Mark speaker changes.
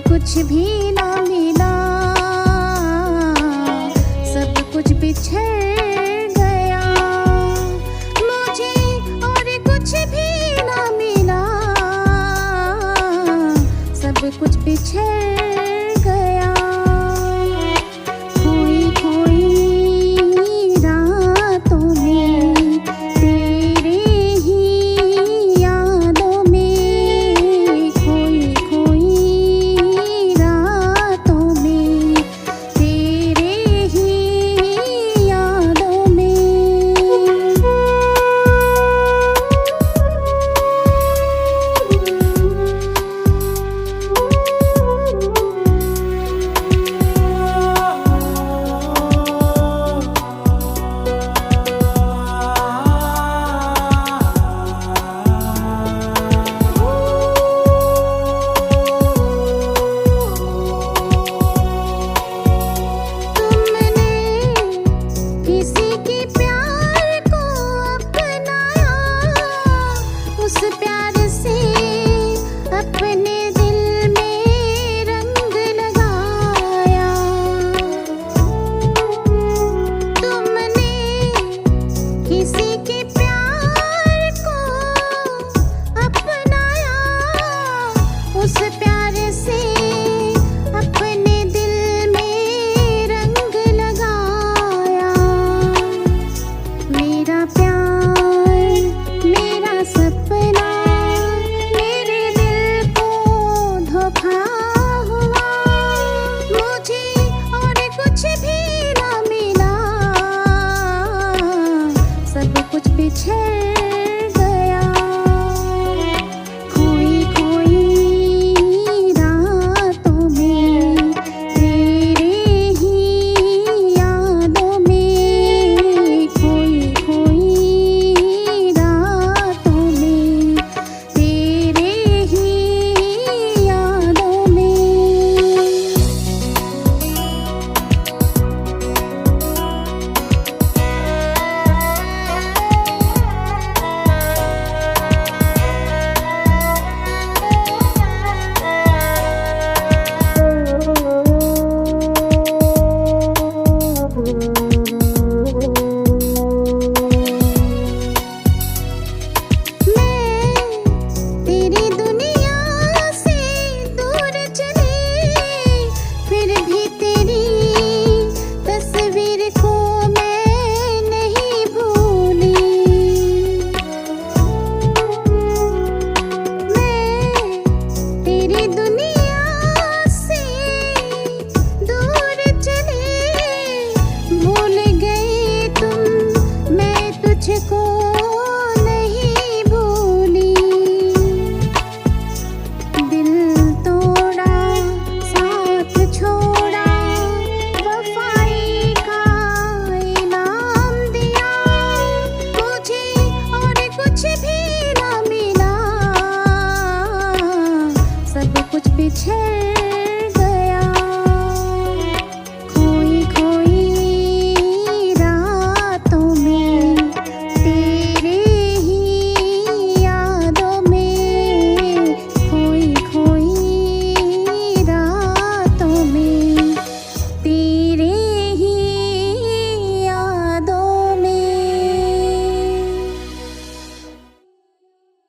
Speaker 1: कुछ भी ना मिला, सब कुछ बिछड़ गया मुझे, और कुछ भी ना मिला, सब कुछ बिछड़ गया। खोई खोई रातों में तेरे ही यादों में, खोई खोई रातों में तेरे ही यादों में। किसी के प्यार को अपनाया, उस प्यार से अपने दिल में रंग लगाया। तुमने किसी के प्यार को अपनाया, उस प्यार से अपने दिल में रंग लगाया। मेरा प्यार मेरा सपना